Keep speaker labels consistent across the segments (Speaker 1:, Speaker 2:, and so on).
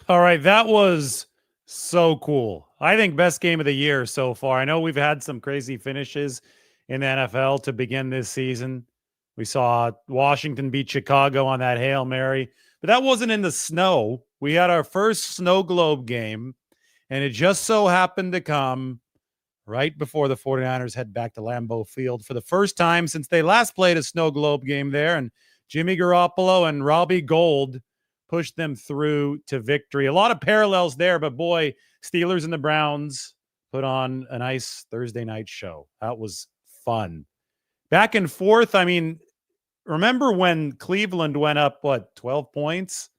Speaker 1: All right, that was so cool. I think best game of the year so far. I know we've had some crazy finishes in the NFL to begin this season. We saw Washington beat Chicago on that Hail Mary, but that wasn't in the snow. We had our first snow globe game, and it just so happened to come right before the 49ers head back to Lambeau Field for the first time since they last played a snow globe game there. And Jimmy Garoppolo and Robbie Gould pushed them through to victory. A lot of parallels there, but boy, Steelers and the Browns put on a nice Thursday night show. That was fun. Back and forth. I mean, remember when Cleveland went up, 12 points?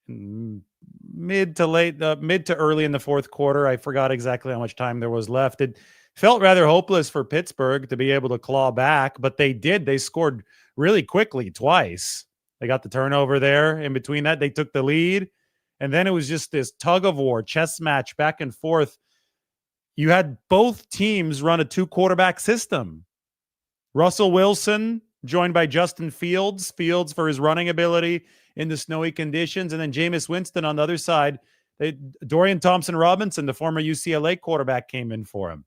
Speaker 1: Mid to early in the fourth quarter. I forgot exactly how much time there was left. It felt rather hopeless for Pittsburgh to be able to claw back, but they did. They scored really quickly twice. They got the turnover there. In between that, they took the lead. And then it was just this tug of war, chess match back and forth. You had both teams run a 2-quarterback system. Russell Wilson joined by Justin Fields. Fields for his running ability in the snowy conditions. And then Jameis Winston on the other side. Dorian Thompson-Robinson, the former UCLA quarterback, came in for him.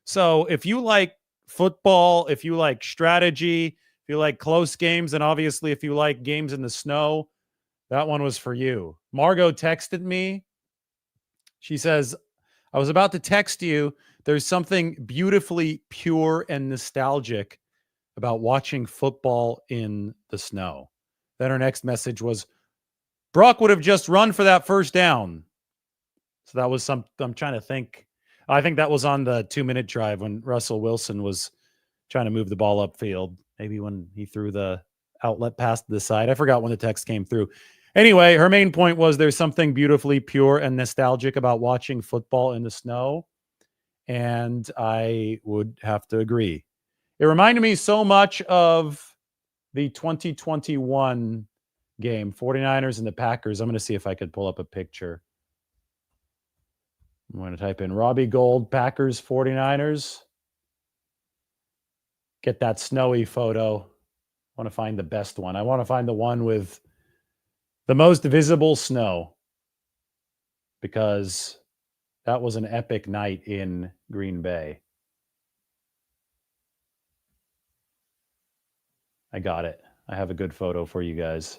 Speaker 1: So if you like football, if you like strategy, if you like close games, and obviously if you like games in the snow, that one was for you. Margot texted me. She says, I was about to text you. There's something beautifully pure and nostalgic about watching football in the snow. Then her next message was, Brock would have just run for that first down. So that was I'm trying to think. I think that was on the 2-minute drive when Russell Wilson was trying to move the ball upfield. Maybe when he threw the outlet pass to the side. I forgot when the text came through. Anyway, her main point was there's something beautifully pure and nostalgic about watching football in the snow. And I would have to agree. It reminded me so much of the 2021 game, 49ers and the Packers. I'm going to see if I could pull up a picture. I'm going to type in Robbie Gould, Packers, 49ers. Get that snowy photo. I want to find the best one. I want to find the one with the most visible snow, because that was an epic night in Green Bay. I got it. I have a good photo for you guys.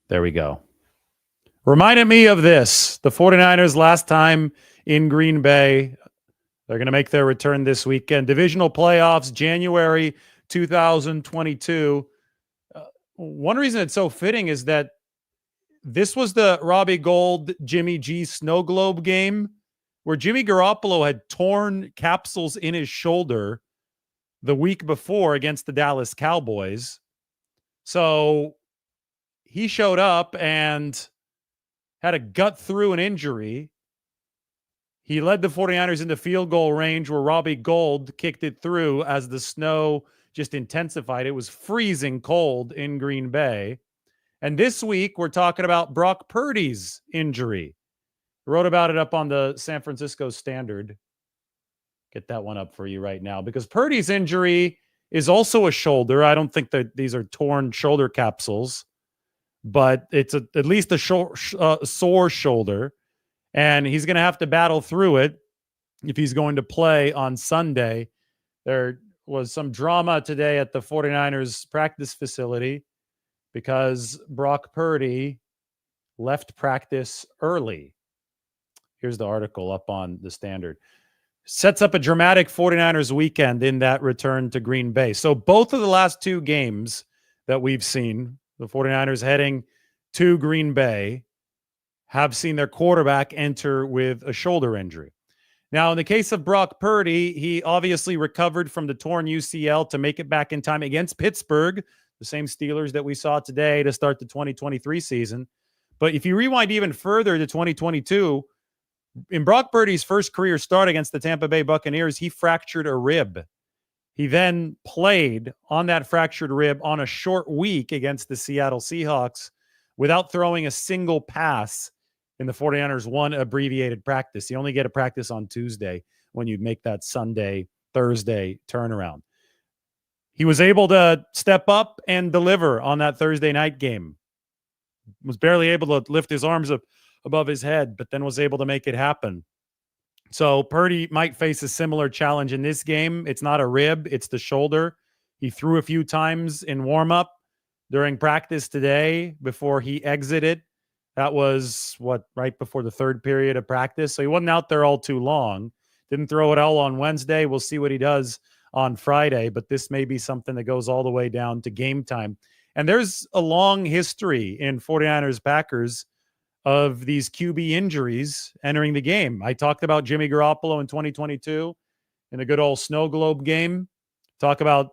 Speaker 1: There we go. Reminded me of this. The 49ers last time in Green Bay. They're going to make their return this weekend. Divisional playoffs, January 2022. One reason it's so fitting is that this was the Robbie Gould, Jimmy G snow globe game where Jimmy Garoppolo had torn capsules in his shoulder the week before against the Dallas Cowboys. So he showed up and had to gut through an injury. He led the 49ers into field goal range where Robbie Gould kicked it through as the snow just intensified. It was freezing cold in Green Bay. And this week, we're talking about Brock Purdy's injury. I wrote about it up on the San Francisco Standard. Get that one up for you right now, because Purdy's injury is also a shoulder. I don't think that these are torn shoulder capsules, but it's at least a sore shoulder. And he's going to have to battle through it if he's going to play on Sunday. There was some drama today at the 49ers practice facility because Brock Purdy left practice early. Here's the article up on the Standard. Sets up a dramatic 49ers weekend in that return to Green Bay. So both of the last two games that we've seen, the 49ers heading to Green Bay, have seen their quarterback enter with a shoulder injury. Now, in the case of Brock Purdy, he obviously recovered from the torn UCL to make it back in time against Pittsburgh, the same Steelers that we saw today to start the 2023 season. But if you rewind even further to 2022, in Brock Purdy's first career start against the Tampa Bay Buccaneers, he fractured a rib. He then played on that fractured rib on a short week against the Seattle Seahawks without throwing a single pass in the 49ers one abbreviated practice. You only get a practice on Tuesday when you make that Sunday Thursday turnaround. He was able to step up and deliver on that Thursday night game. Was barely able to lift his arms up above his head, but then was able to make it happen. So Purdy might face a similar challenge in this game. It's not a rib, it's the shoulder. He threw a few times in warm-up during practice today before he exited. That was, right before the third period of practice. So he wasn't out there all too long. Didn't throw it all on Wednesday. We'll see what he does on Friday, but this may be something that goes all the way down to game time. And there's a long history in 49ers-Packers of these QB injuries entering the game. I talked about Jimmy Garoppolo in 2022 in the good old snow globe game. Talk about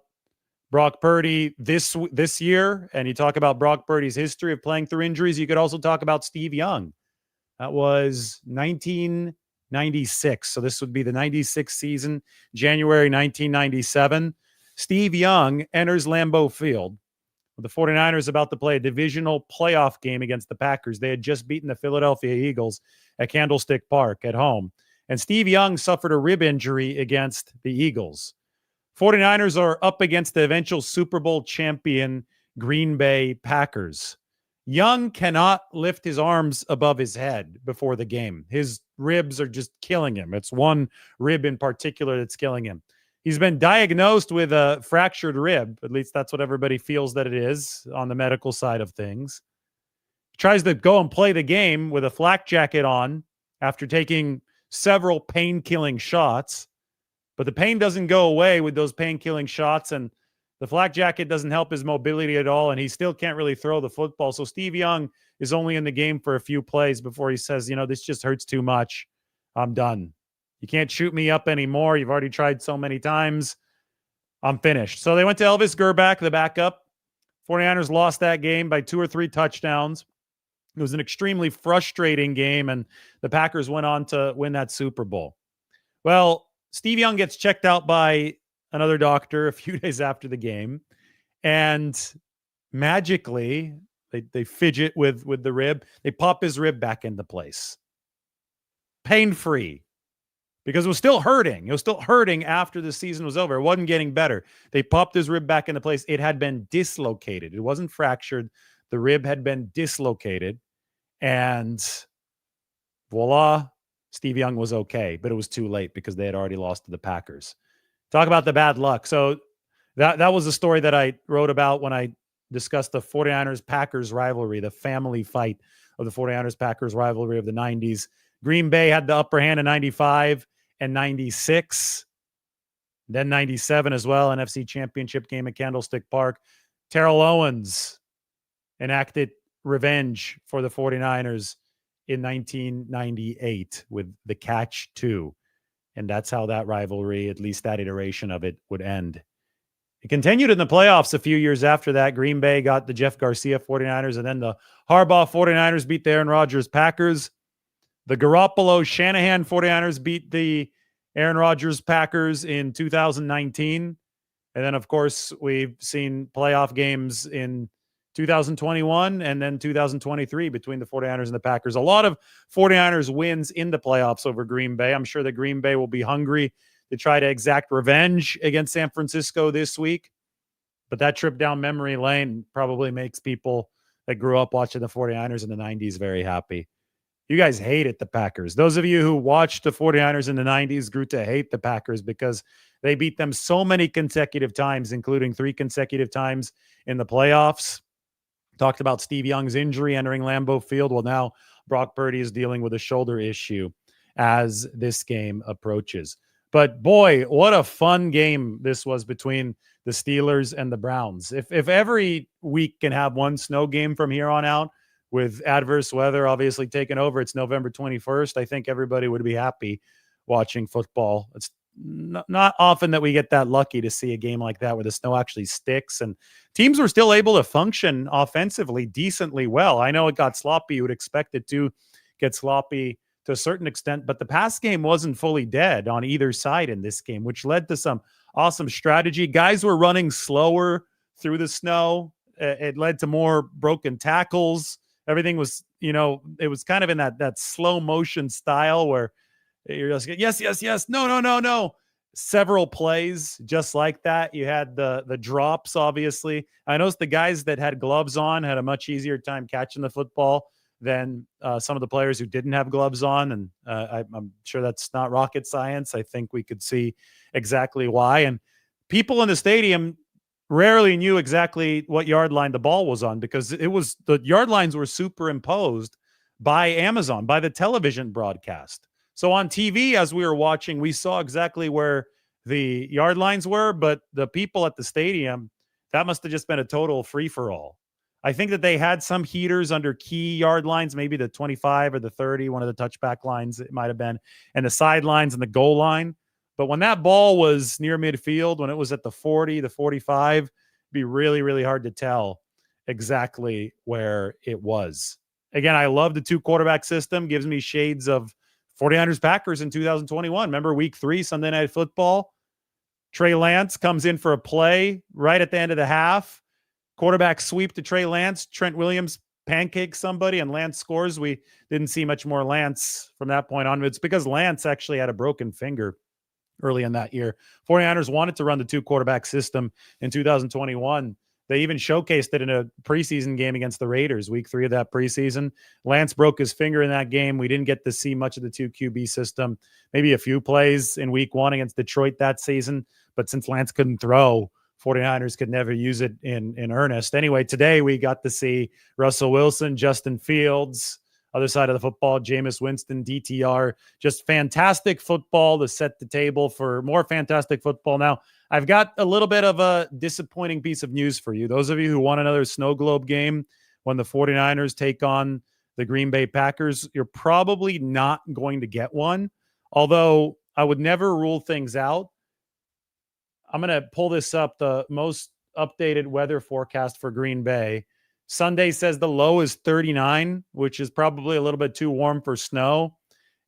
Speaker 1: Brock Purdy this year, and you talk about Brock Purdy's history of playing through injuries. You could also talk about Steve Young. That was 1996. So this would be the 96 season, January 1997. Steve Young enters Lambeau Field. The 49ers about to play a divisional playoff game against the Packers. They had just beaten the Philadelphia Eagles at Candlestick Park at home. And Steve Young suffered a rib injury against the Eagles. 49ers are up against the eventual Super Bowl champion Green Bay Packers. Young cannot lift his arms above his head before the game. His ribs are just killing him. It's one rib in particular that's killing him. He's been diagnosed with a fractured rib. At least that's what everybody feels that it is on the medical side of things. He tries to go and play the game with a flak jacket on after taking several pain-killing shots. But the pain doesn't go away with those pain-killing shots, and the flak jacket doesn't help his mobility at all, and he still can't really throw the football. So Steve Young is only in the game for a few plays before he says, this just hurts too much. I'm done. You can't shoot me up anymore. You've already tried so many times. I'm finished. So they went to Elvis Gerback, the backup. 49ers lost that game by 2 or 3 touchdowns. It was an extremely frustrating game, and the Packers went on to win that Super Bowl. Well, Steve Young gets checked out by another doctor a few days after the game, and magically they fidget with the rib. They pop his rib back into place. Pain-free. Because it was still hurting. It was still hurting after the season was over. It wasn't getting better. They popped his rib back into place. It had been dislocated. It wasn't fractured. The rib had been dislocated. And voila, Steve Young was okay. But it was too late because they had already lost to the Packers. Talk about the bad luck. So that was the story that I wrote about when I discussed the 49ers-Packers rivalry, the family fight of the 49ers-Packers rivalry of the 90s. Green Bay had the upper hand in 95 and 96, then 97 as well, NFC Championship game at Candlestick Park. Terrell Owens enacted revenge for the 49ers in 1998 with the Catch 2. And that's how that rivalry, at least that iteration of it, would end. It continued in the playoffs a few years after that. Green Bay got the Jeff Garcia 49ers, and then the Harbaugh 49ers beat the Aaron Rodgers Packers. The Garoppolo-Shanahan 49ers beat the Aaron Rodgers Packers in 2019. And then, of course, we've seen playoff games in 2021 and then 2023 between the 49ers and the Packers. A lot of 49ers wins in the playoffs over Green Bay. I'm sure that Green Bay will be hungry to try to exact revenge against San Francisco this week. But that trip down memory lane probably makes people that grew up watching the 49ers in the 90s very happy. You guys hated the Packers. Those of you who watched the 49ers in the 90s grew to hate the Packers because they beat them so many consecutive times, including 3 consecutive times in the playoffs. Talked about Steve Young's injury entering Lambeau Field. Well, now Brock Purdy is dealing with a shoulder issue as this game approaches. But boy, what a fun game this was between the Steelers and the Browns. If every week can have one snow game from here on out, with adverse weather obviously taking over, it's November 21st. I think everybody would be happy watching football. It's not often that we get that lucky to see a game like that where the snow actually sticks and teams were still able to function offensively decently well. I know it got sloppy. You would expect it to get sloppy to a certain extent, but the pass game wasn't fully dead on either side in this game, which led to some awesome strategy. Guys were running slower through the snow. It led to more broken tackles. Everything was, it was kind of in that slow motion style where you're just, yes, no. several plays just like that. You had the drops, obviously. I noticed the guys that had gloves on had a much easier time catching the football than some of the players who didn't have gloves on. And I'm sure that's not rocket science. I think we could see exactly why. And people in the stadium rarely knew exactly what yard line the ball was on, because the yard lines were superimposed by Amazon, by the television broadcast. So on TV, as we were watching, we saw exactly where the yard lines were, but the people at the stadium, that must have just been a total free-for-all. I think that they had some heaters under key yard lines, maybe the 25 or the 30, one of the touchback lines it might have been, and the sidelines and the goal line. But when that ball was near midfield, when it was at the 40, the 45, it'd be really, really hard to tell exactly where it was. Again, I love the 2-quarterback system. Gives me shades of 49ers-Packers in 2021. Remember week 3, Sunday Night Football? Trey Lance comes in for a play right at the end of the half. Quarterback sweep to Trey Lance. Trent Williams pancakes somebody, and Lance scores. We didn't see much more Lance from that point on. It's because Lance actually had a broken finger early in that year. 49ers wanted to run the 2-quarterback system in 2021. They even showcased it in a preseason game against the Raiders, week 3 of that preseason. Lance broke his finger in that game. We didn't get to see much of the 2 QB system, maybe a few plays in week 1 against Detroit that season. But since Lance couldn't throw, 49ers could never use it in earnest. Anyway, today we got to see Russell Wilson, Justin Fields, other side of the football, Jameis Winston, DTR, just fantastic football to set the table for more fantastic football. Now, I've got a little bit of a disappointing piece of news for you. Those of you who want another snow globe game when the 49ers take on the Green Bay Packers, you're probably not going to get one. Although I would never rule things out. I'm going to pull this up, the most updated weather forecast for Green Bay. Sunday says the low is 39, which is probably a little bit too warm for snow,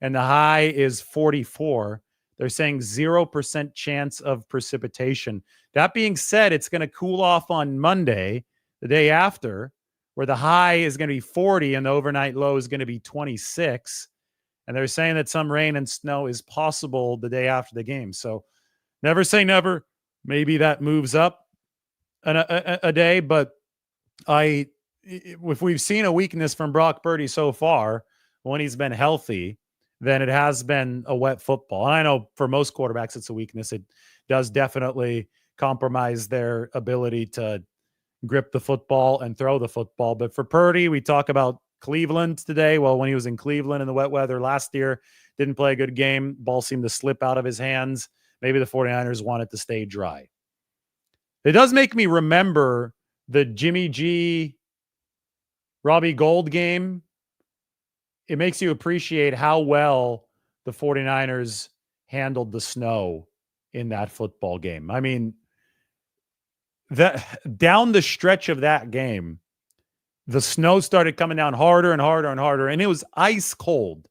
Speaker 1: and the high is 44. They're saying 0% chance of precipitation. That being said, it's going to cool off on Monday, the day after, where the high is going to be 40 and the overnight low is going to be 26. And they're saying that some rain and snow is possible the day after the game. So never say never. Maybe that moves up a day, but if we've seen a weakness from Brock Purdy so far when he's been healthy, then it has been a wet football. And I know for most quarterbacks it's a weakness. It does definitely compromise their ability to grip the football and throw the football. But for Purdy, we talk about Cleveland today. Well, when he was in Cleveland in the wet weather last year, didn't play a good game. Ball seemed to slip out of his hands. Maybe the 49ers wanted to stay dry. It does make me remember the Jimmy G, Robbie Gould game. It makes you appreciate how well the 49ers handled the snow in that football game. I mean, that down the stretch of that game, the snow started coming down harder and harder and harder, and it was ice cold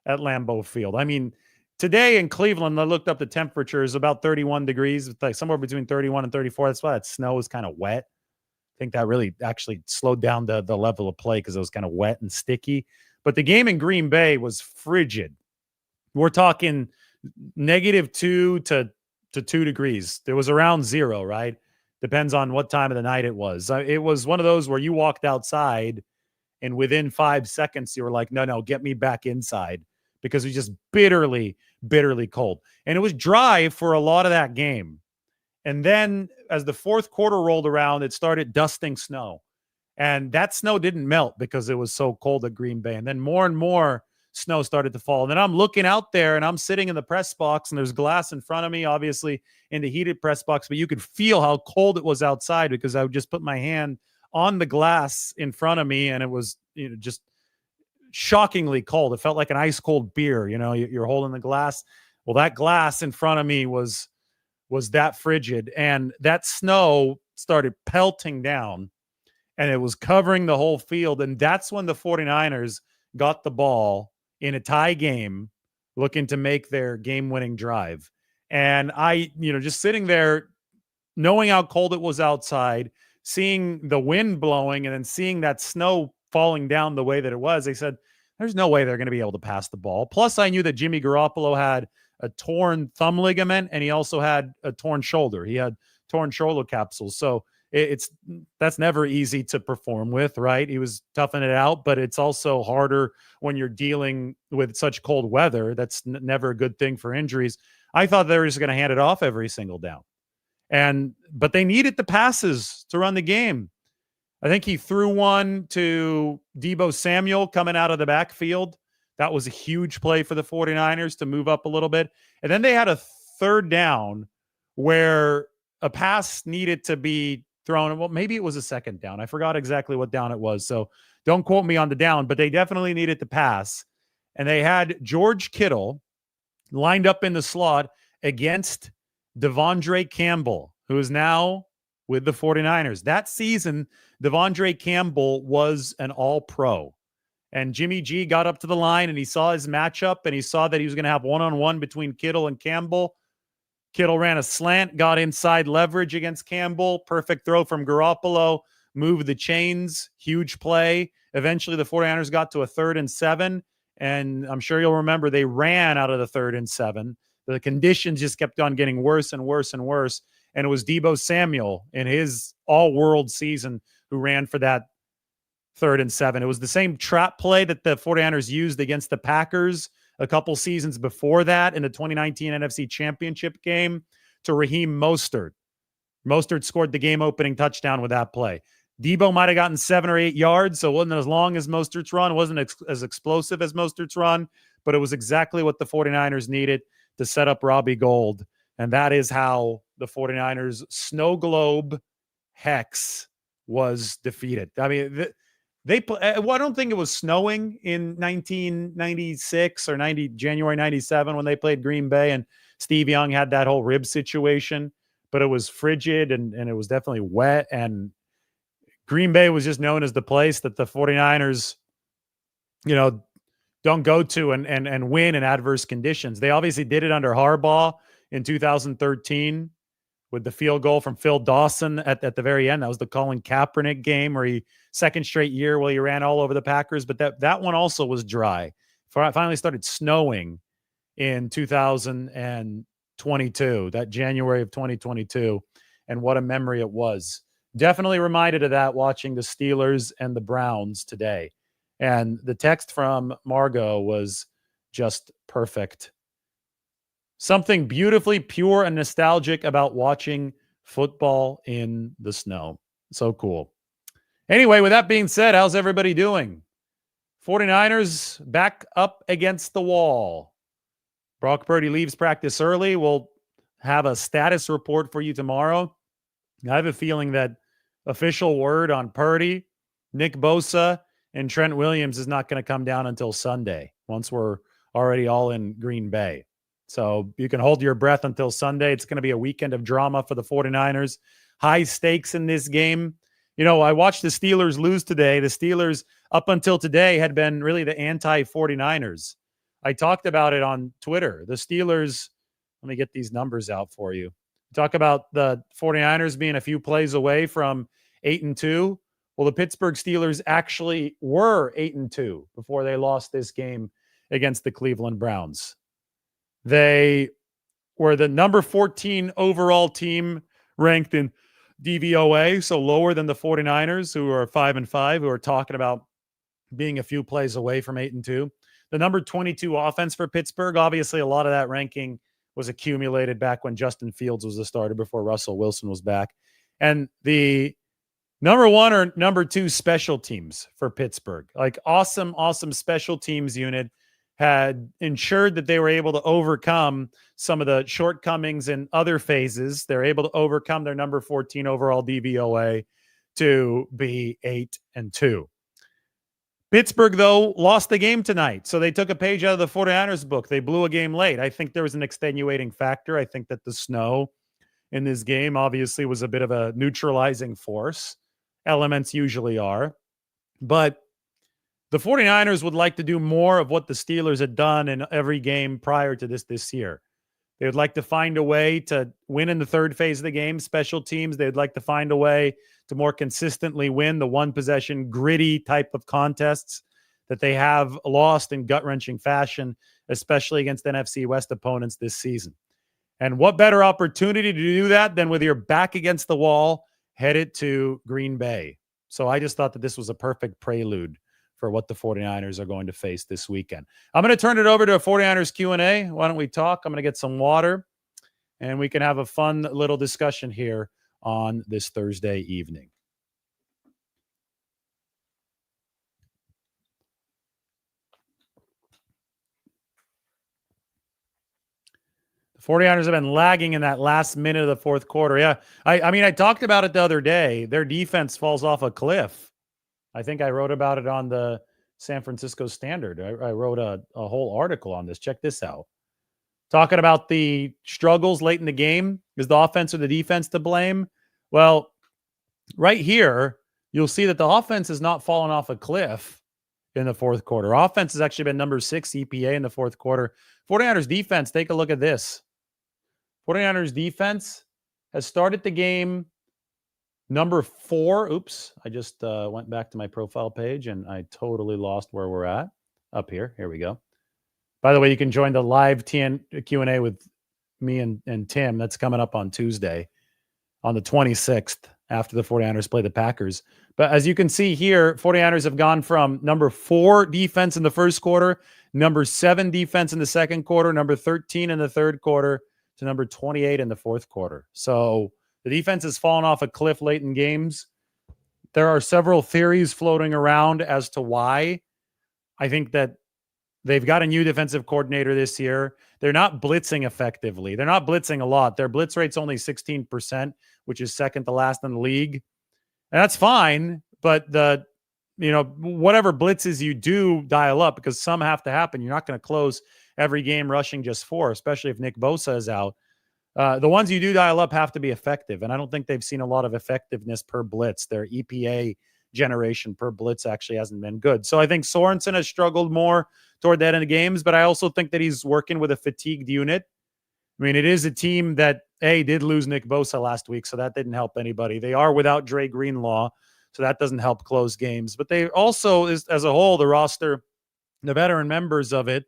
Speaker 1: at Lambeau Field. I mean, today in Cleveland, I looked up the temperatures, about 31 degrees, like somewhere between 31 and 34. That's why that snow was kind of wet. I think that really actually slowed down the level of play because it was kind of wet and sticky. But the game in Green Bay was frigid. We're talking -2 to 2 degrees. There was around 0, right? Depends on what time of the night it was. It was one of those where you walked outside and within 5 seconds you were like, no, get me back inside, because it was just bitterly, bitterly cold. And it was dry for a lot of that game. And then as the fourth quarter rolled around, it started dusting snow. And that snow didn't melt because it was so cold at Green Bay. And then more and more snow started to fall. And then I'm looking out there and I'm sitting in the press box and there's glass in front of me, obviously in the heated press box, but you could feel how cold it was outside because I would just put my hand on the glass in front of me and it was, just shockingly cold. It felt like an ice cold beer. You're holding the glass. Well, that glass in front of me was that frigid, and that snow started pelting down and it was covering the whole field. And that's when the 49ers got the ball in a tie game, looking to make their game-winning drive. And I, just sitting there, knowing how cold it was outside, seeing the wind blowing, and then seeing that snow falling down the way that it was, they said, there's no way they're going to be able to pass the ball. Plus, I knew that Jimmy Garoppolo had a torn thumb ligament, and he also had a torn shoulder. He had torn shoulder capsules. So that's never easy to perform with, right? He was toughing it out, but it's also harder when you're dealing with such cold weather. That's never a good thing for injuries. I thought they were just going to hand it off every single down. But they needed the passes to run the game. I think he threw one to Deebo Samuel coming out of the backfield. That was a huge play for the 49ers to move up a little bit. And then they had a third down where a pass needed to be thrown. Well, maybe it was a second down. I forgot exactly what down it was. So don't quote me on the down, but they definitely needed to pass. And they had George Kittle lined up in the slot against Devondre Campbell, who is now with the 49ers. That season, Devondre Campbell was an all-pro. And Jimmy G got up to the line and he saw his matchup and he saw that he was going to have one-on-one between Kittle and Campbell. Kittle ran a slant, got inside leverage against Campbell. Perfect throw from Garoppolo. Moved the chains. Huge play. Eventually, the 49ers got to a 3rd and 7. And I'm sure you'll remember they ran out of the 3rd and 7. The conditions just kept on getting worse and worse and worse. And it was Deebo Samuel in his all-world season who ran for that 3rd and 7. It was the same trap play that the 49ers used against the Packers a couple seasons before that in the 2019 NFC Championship game to Raheem Mostert. Mostert scored the game-opening touchdown with that play. Deebo might have gotten 7 or 8 yards, so it wasn't as long as Mostert's run. It wasn't as explosive as Mostert's run, but it was exactly what the 49ers needed to set up Robbie Gould. And that is how the 49ers snow globe hex was defeated. I mean, I don't think it was snowing in 1996 or January 97 when they played Green Bay and Steve Young had that whole rib situation, but it was frigid and it was definitely wet. And Green Bay was just known as the place that the 49ers, don't go to and win in adverse conditions. They obviously did it under Harbaugh in 2013 with the field goal from Phil Dawson at the very end. That was the Colin Kaepernick game where he second straight year where he ran all over the Packers. But that one also was dry. Finally started snowing in 2022, that January of 2022. And what a memory it was. Definitely reminded of that watching the Steelers and the Browns today. And the text from Margot was just perfect. Something beautifully pure and nostalgic about watching football in the snow. So cool. Anyway, with that being said, how's everybody doing? 49ers back up against the wall. Brock Purdy leaves practice early. We'll have a status report for you tomorrow. I have a feeling that official word on Purdy, Nick Bosa, and Trent Williams is not going to come down until Sunday once we're already all in Green Bay. So you can hold your breath until Sunday. It's going to be a weekend of drama for the 49ers. High stakes in this game. I watched the Steelers lose today. The Steelers, up until today, had been really the anti-49ers. I talked about it on Twitter. The Steelers, let me get these numbers out for you. Talk about the 49ers being a few plays away from 8-2. Well, the Pittsburgh Steelers actually were 8-2 before they lost this game against the Cleveland Browns. They were the number 14 overall team ranked in DVOA, so lower than the 49ers, who are 5-5, who are talking about being a few plays away from 8-2. The number 22 offense for Pittsburgh, obviously a lot of that ranking was accumulated back when Justin Fields was the starter before Russell Wilson was back. And the number 1 or number 2 special teams for Pittsburgh, like awesome special teams unit, had ensured that they were able to overcome some of the shortcomings in other phases. They're able to overcome their number 14 overall DVOA to be 8-2. Pittsburgh, though, lost the game tonight. So they took a page out of the 49ers book. They blew a game late. I think there was an extenuating factor. I think that the snow in this game obviously was a bit of a neutralizing force. Elements usually are. But the 49ers would like to do more of what the Steelers had done in every game prior to this year. They would like to find a way to win in the third phase of the game, special teams. They would like to find a way to more consistently win the one-possession, gritty type of contests that they have lost in gut-wrenching fashion especially against NFC West opponents this season. And what better opportunity to do that than with your back against the wall, headed to Green Bay? So I just thought that this was a perfect prelude for what the 49ers are going to face this weekend. I'm going to turn it over to a 49ers Q&A. Why don't we talk? I'm going to get some water, and we can have a fun little discussion here on this Thursday evening. The 49ers have been lagging in that last minute of the fourth quarter. Yeah, I mean, I talked about it the other day. Their defense falls off a cliff. I think I wrote about it on the San Francisco Standard. I wrote a whole article on this. Check this out. Talking about the struggles late in the game. Is the offense or the defense to blame? Well, right here, you'll see that the offense has not fallen off a cliff in the fourth quarter. Offense has actually been number 6 EPA in the fourth quarter. 49ers defense, take a look at this. 49ers defense has started the game number 4. Oops, I just went back to my profile page and I totally lost where we're at. Up here. Here we go. By the way, you can join the live Q&A with me and Tim. That's coming up on Tuesday on the 26th after the 49ers play the Packers. But as you can see here, 49ers have gone from number 4 defense in the first quarter, number 7 defense in the second quarter, number 13 in the third quarter, to number 28 in the fourth quarter. So the defense has fallen off a cliff late in games. There are several theories floating around as to why. I think that they've got a new defensive coordinator this year. They're not blitzing effectively. They're not blitzing a lot. Their blitz rate's only 16%, which is second to last in the league. And that's fine, but whatever blitzes you do, dial up, because some have to happen. You're not going to close every game rushing just 4, especially if Nick Bosa is out. The ones you do dial up have to be effective, and I don't think they've seen a lot of effectiveness per blitz. Their EPA generation per blitz actually hasn't been good. So I think Sorensen has struggled more toward that end of games, but I also think that he's working with a fatigued unit. I mean, it is a team that, did lose Nick Bosa last week, so that didn't help anybody. They are without Dre Greenlaw, so that doesn't help close games. But they also, as a whole, the roster, the veteran members of it,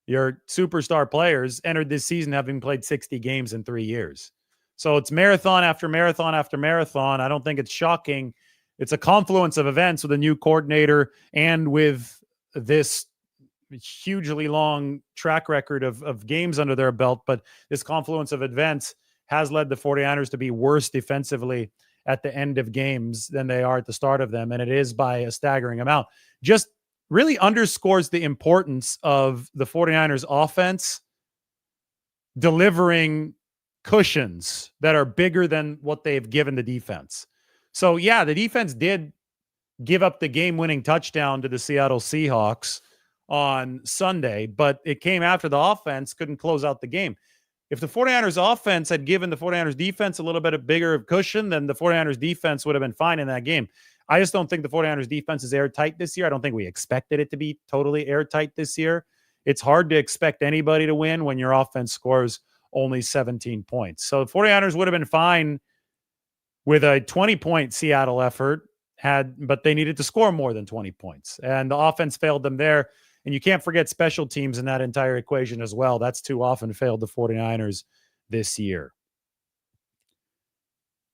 Speaker 1: your superstar players, entered this season having played 60 games in 3 years. So it's marathon after marathon after marathon. I don't think it's shocking. It's a confluence of events with a new coordinator and with this hugely long track record of games under their belt. But this confluence of events has led the 49ers to be worse defensively at the end of games than they are at the start of them. And it is by a staggering amount. Just really underscores the importance of the 49ers offense delivering cushions that are bigger than what they've given the defense. So yeah, the defense did give up the game-winning touchdown to the Seattle Seahawks on Sunday, but it came after the offense couldn't close out the game. If the 49ers offense had given the 49ers defense a little bit of bigger cushion, then the 49ers defense would have been fine in that game. I just don't think the 49ers defense is airtight this year. I don't think we expected it to be totally airtight this year. It's hard to expect anybody to win when your offense scores only 17 points. So the 49ers would have been fine with a 20-point Seattle effort, but they needed to score more than 20 points. And the offense failed them there. And you can't forget special teams in that entire equation as well. That's too often failed the 49ers this year.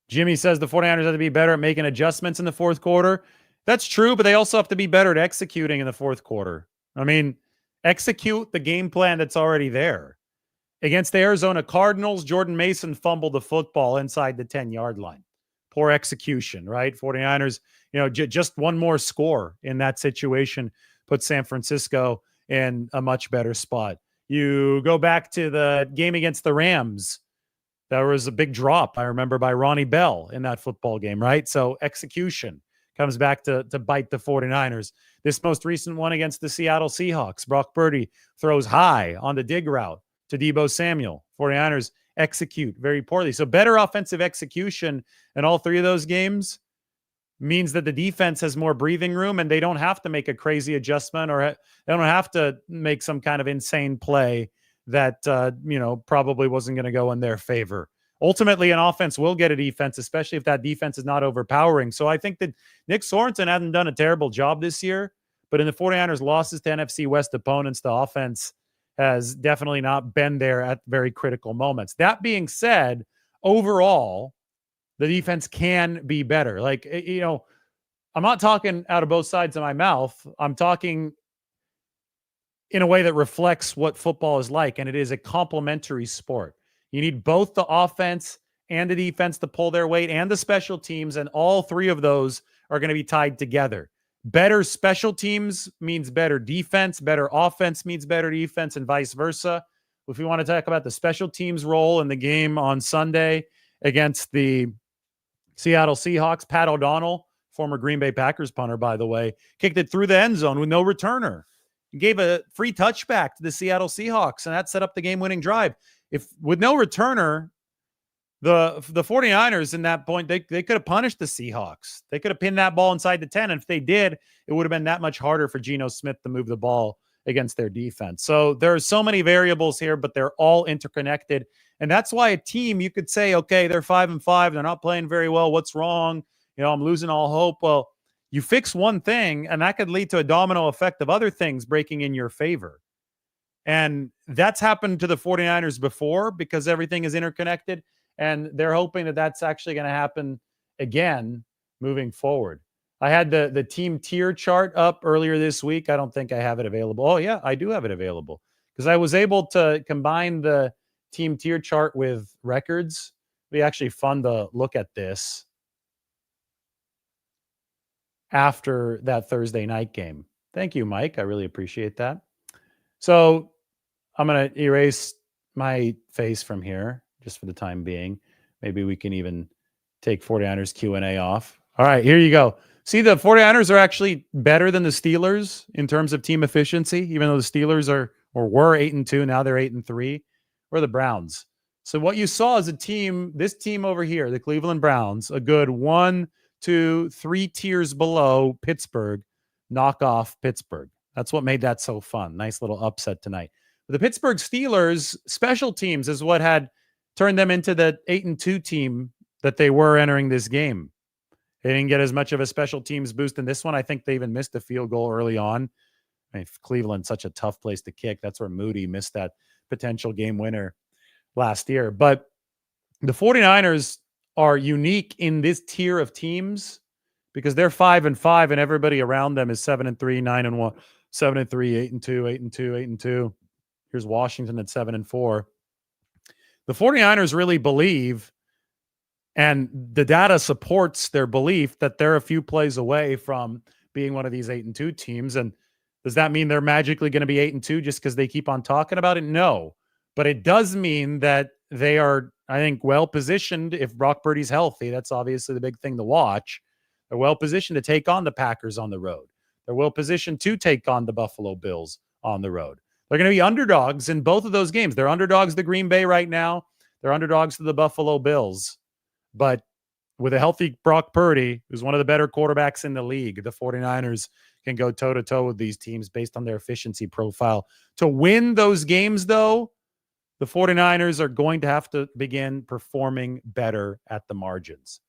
Speaker 1: Jimmy says the 49ers have to be better at making adjustments in the fourth quarter. That's true, but they also have to be better at executing in the fourth quarter. I mean, execute the game plan that's already there. Against the Arizona Cardinals, Jordan Mason fumbled the football inside the 10-yard line. Poor execution, right? 49ers, just one more score in that situation put San Francisco in a much better spot. You go back to the game against the Rams. There was a big drop, I remember, by Ronnie Bell in that football game, right? So execution comes back to bite the 49ers. This most recent one against the Seattle Seahawks, Brock Purdy throws high on the dig route to Deebo Samuel. 49ers execute very poorly. So better offensive execution in all 3 of those games means that the defense has more breathing room and they don't have to make a crazy adjustment or they don't have to make some kind of insane play that, probably wasn't going to go in their favor. Ultimately, an offense will get a defense, especially if that defense is not overpowering. So I think that Nick Sorensen hasn't done a terrible job this year, but in the 49ers losses to NFC West opponents, the offense has definitely not been there at very critical moments. That being said, overall, the defense can be better. Like, I'm not talking out of both sides of my mouth. I'm talking in a way that reflects what football is like, and it is a complementary sport. You need both the offense and the defense to pull their weight, and the special teams, and all three of those are going to be tied together. Better special teams means better defense. Better offense means better defense, and vice versa. If we want to talk about the special teams role in the game on Sunday against the Seattle Seahawks, Pat O'Donnell, former Green Bay Packers punter, by the way, kicked it through the end zone with no returner. He gave a free touchback to the Seattle Seahawks, and that set up the game-winning drive. If with no returner, the 49ers in that point, they could have punished the Seahawks. They could have pinned that ball inside the 10, and if they did, it would have been that much harder for Geno Smith to move the ball against their defense. So there are so many variables here, but they're all interconnected. And that's why a team, you could say, okay, they're 5-5. They're not playing very well. What's wrong? I'm losing all hope. Well, you fix one thing, and that could lead to a domino effect of other things breaking in your favor. And that's happened to the 49ers before because everything is interconnected. And they're hoping that that's actually going to happen again moving forward. I had the team tier chart up earlier this week. I don't think I have it available. Oh, yeah, I do have it available because I was able to combine the team tier chart with records. It'd be actually fun to look at this after that Thursday night game. Thank you, Mike. I really appreciate that. So I'm going to erase my face from here just for the time being. Maybe we can even take 49ers Q&A off. All right, here you go. See, the 49ers are actually better than the Steelers in terms of team efficiency, even though the Steelers were 8-2. Now they're 8-3. Or the Browns. So what you saw is this team over here, the Cleveland Browns, a good 1, 2, 3 tiers below Pittsburgh, knock off Pittsburgh. That's what made that so fun. Nice little upset tonight. But the Pittsburgh Steelers special teams is what had turned them into the 8-2 team that they were entering this game. They didn't get as much of a special teams boost in this one. I think they even missed a field goal early on. I mean, Cleveland's such a tough place to kick. That's where Moody missed that potential game winner last year. But the 49ers are unique in this tier of teams because they're 5-5 and everybody around them is 7-3, 9-1, 7-3, 8-2, 8-2, 8-2. Here's Washington at 7-4. The 49ers really believe, and the data supports their belief, that they're a few plays away from being one of these 8-2 teams. And does that mean they're magically going to be 8-2 just because they keep on talking about it? No. But it does mean that they are, I think, well-positioned if Brock Purdy's healthy. That's obviously the big thing to watch. They're well-positioned to take on the Packers on the road. They're well-positioned to take on the Buffalo Bills on the road. They're going to be underdogs in both of those games. They're underdogs to Green Bay right now. They're underdogs to the Buffalo Bills. But with a healthy Brock Purdy, who's one of the better quarterbacks in the league, the 49ers can go toe-to-toe with these teams based on their efficiency profile. To win those games, though, the 49ers are going to have to begin performing better at the margins.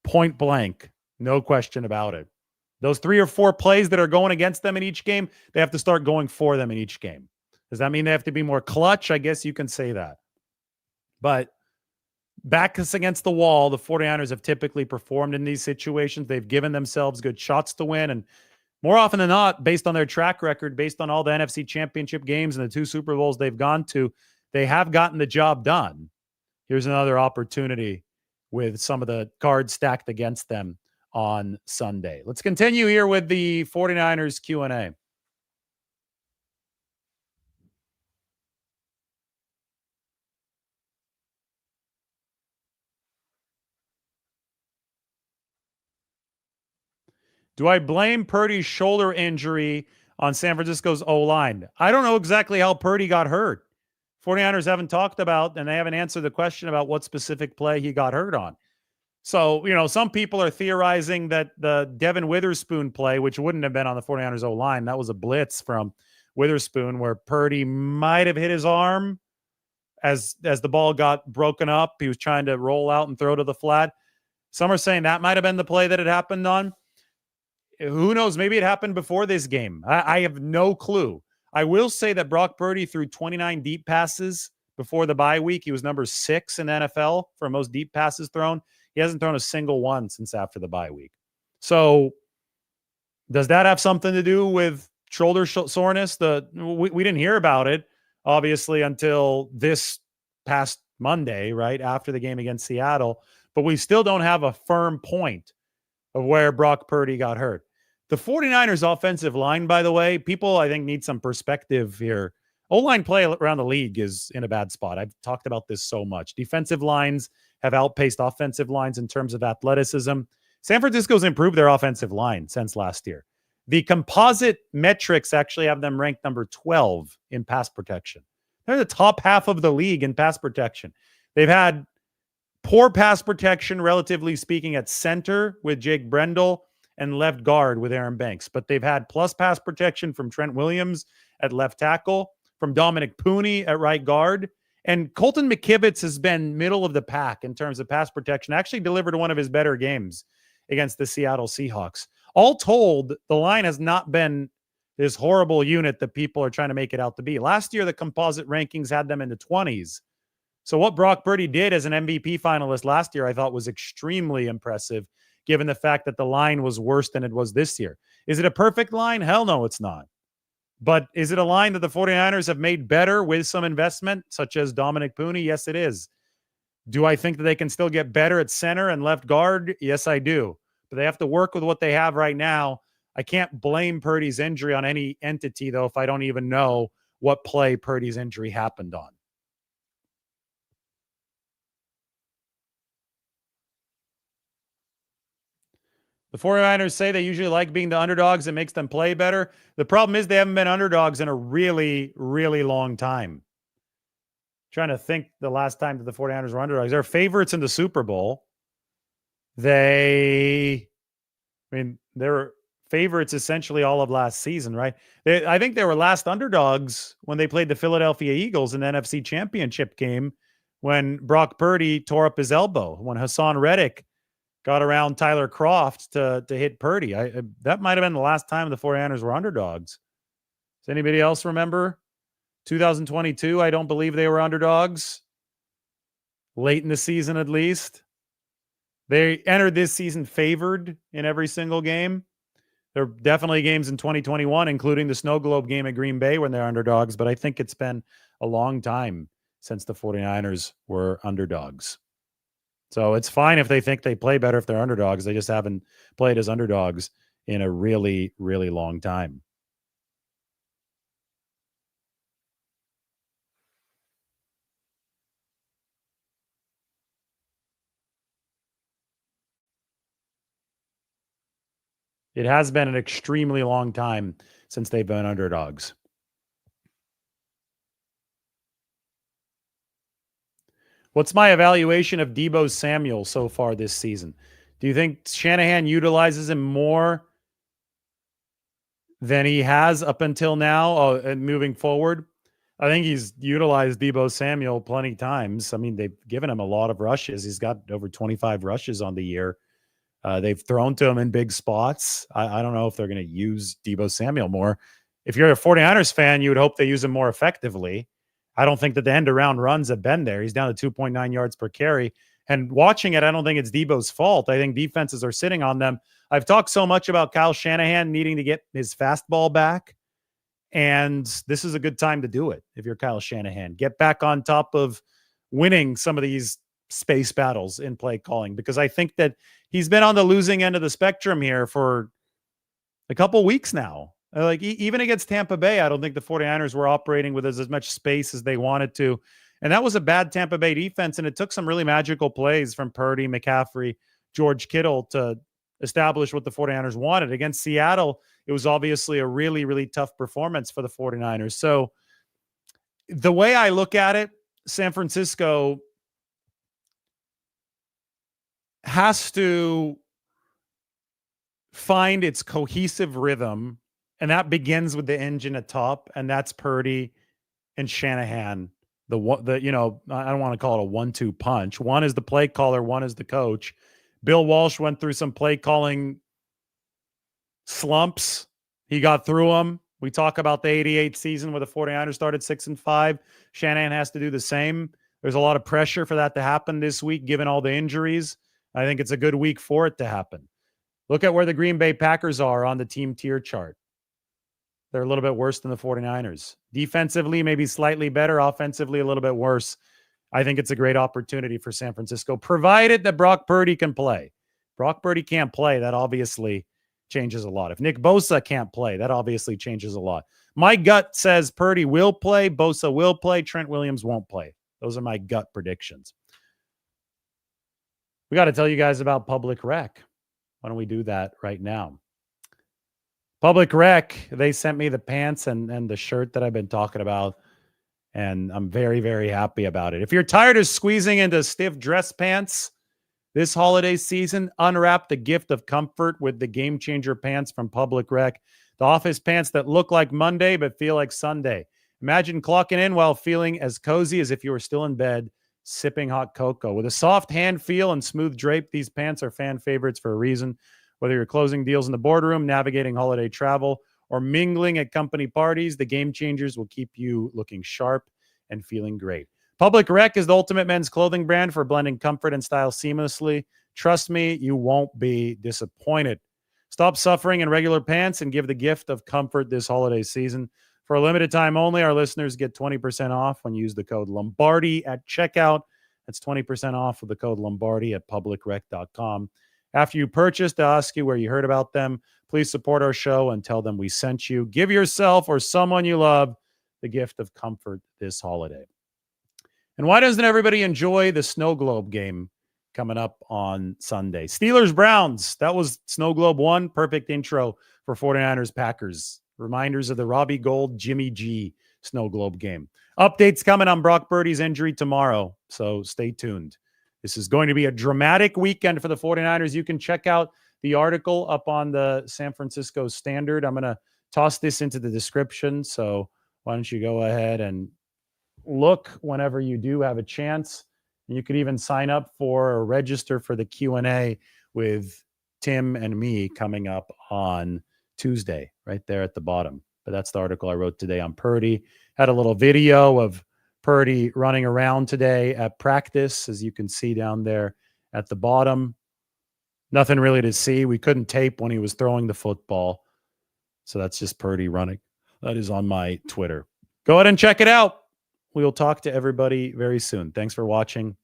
Speaker 1: Point blank, no question about it. Those 3 or 4 plays that are going against them in each game, they have to start going for them in each game. Does that mean they have to be more clutch? I guess you can say that. But backs against the wall, the 49ers have typically performed in these situations. They've given themselves good shots to win. And more often than not, based on their track record, based on all the NFC Championship games and the 2 Super Bowls they've gone to, they have gotten the job done. Here's another opportunity with some of the cards stacked against them on Sunday. Let's continue here with the 49ers Q&A. Do I blame Purdy's shoulder injury on San Francisco's O-line? I don't know exactly how Purdy got hurt. 49ers haven't talked about, and they haven't answered the question about what specific play he got hurt on. So, some people are theorizing that the Devin Witherspoon play, which wouldn't have been on the 49ers O-line, that was a blitz from Witherspoon where Purdy might have hit his arm as the ball got broken up. He was trying to roll out and throw to the flat. Some are saying that might have been the play that it happened on. Who knows? Maybe it happened before this game. I have no clue. I will say that Brock Purdy threw 29 deep passes before the bye week. He was number 6 in the NFL for most deep passes thrown. He hasn't thrown a single one since after the bye week. So does that have something to do with shoulder soreness? We didn't hear about it, obviously, until this past Monday, right after the game against Seattle. But we still don't have a firm point of where Brock Purdy got hurt. The 49ers offensive line, by the way, people I think need some perspective here. O-line play around the league is in a bad spot. I've talked about this so much. Defensive lines have outpaced offensive lines in terms of athleticism. San Francisco's improved their offensive line since last year. The composite metrics actually have them ranked number 12 in pass protection. They're the top half of the league in pass protection. They've had poor pass protection, relatively speaking, at center with Jake Brendel and left guard with Aaron Banks. But they've had plus pass protection from Trent Williams at left tackle, from Dominic Pooney at right guard. And Colton McKivitz has been middle of the pack in terms of pass protection, actually delivered one of his better games against the Seattle Seahawks. All told, the line has not been this horrible unit that people are trying to make it out to be. Last year, the composite rankings had them in the 20s. So what Brock Purdy did as an MVP finalist last year, I thought was extremely impressive, given the fact that the line was worse than it was this year. Is it a perfect line? Hell no, it's not. But is it a line that the 49ers have made better with some investment, such as Dominic Pooney? Yes, it is. Do I think that they can still get better at center and left guard? Yes, I do. But they have to work with what they have right now. I can't blame Purdy's injury on any entity, though, if I don't even know what play Purdy's injury happened on. The 49ers say they usually like being the underdogs. It makes them play better. The problem is they haven't been underdogs in a really, really long time. Trying to think the last time that the 49ers were underdogs. They're favorites in the Super Bowl. They were favorites essentially all of last season, right? I think they were last underdogs when they played the Philadelphia Eagles in the NFC Championship game when Brock Purdy tore up his elbow, when Hassan Reddick got around Tyler Kroft to hit Purdy. That might have been the last time the 49ers were underdogs. Does anybody else remember? 2022, I don't believe they were underdogs. Late in the season, at least. They entered this season favored in every single game. There are definitely games in 2021, including the Snow Globe game at Green Bay when they're underdogs, but I think it's been a long time since the 49ers were underdogs. So it's fine if they think they play better if they're underdogs. They just haven't played as underdogs in a really, really long time. It has been an extremely long time since they've been underdogs. What's my evaluation of Deebo Samuel so far this season? Do you think Shanahan utilizes him more than he has up until now and moving forward? I think he's utilized Deebo Samuel plenty of times. I mean, they've given him a lot of rushes. He's got over 25 rushes on the year. They've thrown to him in big spots. I don't know if they're going to use Deebo Samuel more. If you're a 49ers fan, you would hope they use him more effectively. I don't think that the end-around runs have been there. He's down to 2.9 yards per carry. And watching it, I don't think it's Deebo's fault. I think defenses are sitting on them. I've talked so much about Kyle Shanahan needing to get his fastball back, and this is a good time to do it if you're Kyle Shanahan. Get back on top of winning some of these space battles in play calling, because I think that he's been on the losing end of the spectrum here for a couple weeks now. Like even against Tampa Bay, I don't think the 49ers were operating with as much space as they wanted to. And that was a bad Tampa Bay defense. And it took some really magical plays from Purdy, McCaffrey, George Kittle to establish what the 49ers wanted. Against Seattle, it was obviously a really, really tough performance for the 49ers. So the way I look at it, San Francisco has to find its cohesive rhythm, and that begins with the engine atop, and that's Purdy and Shanahan. I don't want to call it a 1-2 punch. One is the play caller, one is the coach. Bill Walsh went through some play calling slumps. He got through them. We talk about the 88 season where the 49ers started 6-5. Shanahan has to do the same. There's a lot of pressure for that to happen this week, given all the injuries. I think it's a good week for it to happen. Look at where the Green Bay Packers are on the team tier chart. They're a little bit worse than the 49ers. Defensively, maybe slightly better. Offensively, a little bit worse. I think it's a great opportunity for San Francisco, provided that Brock Purdy can play. Brock Purdy can't play. That obviously changes a lot. If Nick Bosa can't play, that obviously changes a lot. My gut says Purdy will play, Bosa will play, Trent Williams won't play. Those are my gut predictions. We got to tell you guys about Public Rec. Why don't we do that right now? Public Rec, they sent me the pants and the shirt that I've been talking about, and I'm very, very happy about it. If you're tired of squeezing into stiff dress pants this holiday season, unwrap the gift of comfort with the Game Changer pants from Public Rec. The office pants that look like Monday but feel like Sunday. Imagine clocking in while feeling as cozy as if you were still in bed, sipping hot cocoa. With a soft hand feel and smooth drape, these pants are fan favorites for a reason. Whether you're closing deals in the boardroom, navigating holiday travel, or mingling at company parties, the Game Changers will keep you looking sharp and feeling great. Public Rec is the ultimate men's clothing brand for blending comfort and style seamlessly. Trust me, you won't be disappointed. Stop suffering in regular pants and give the gift of comfort this holiday season. For a limited time only, our listeners get 20% off when you use the code Lombardi at checkout. That's 20% off with the code Lombardi at publicrec.com. After you purchase, they'll ask you where you heard about them. Please support our show and tell them we sent you. Give yourself or someone you love the gift of comfort this holiday. And why doesn't everybody enjoy the Snow Globe game coming up on Sunday? Steelers-Browns. That was Snow Globe 1. Perfect intro for 49ers-Packers. Reminders of the Robbie Gould, Jimmy G Snow Globe game. Updates coming on Brock Purdy's injury tomorrow, so stay tuned. This is going to be a dramatic weekend for the 49ers. You can check out the article up on the San Francisco Standard. I'm going to toss this into the description, so why don't you go ahead and look whenever you do have a chance. You could even sign up for or register for the Q&A with Tim and me coming up on Tuesday, right there at the bottom. But that's the article I wrote today on Purdy. Had a little video of Purdy running around today at practice, as you can see down there at the bottom. Nothing really to see. We couldn't tape when he was throwing the football. So that's just Purdy running. That is on my Twitter. Go ahead and check it out. We will talk to everybody very soon. Thanks for watching.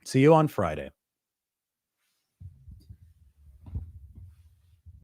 Speaker 1: See you on Friday.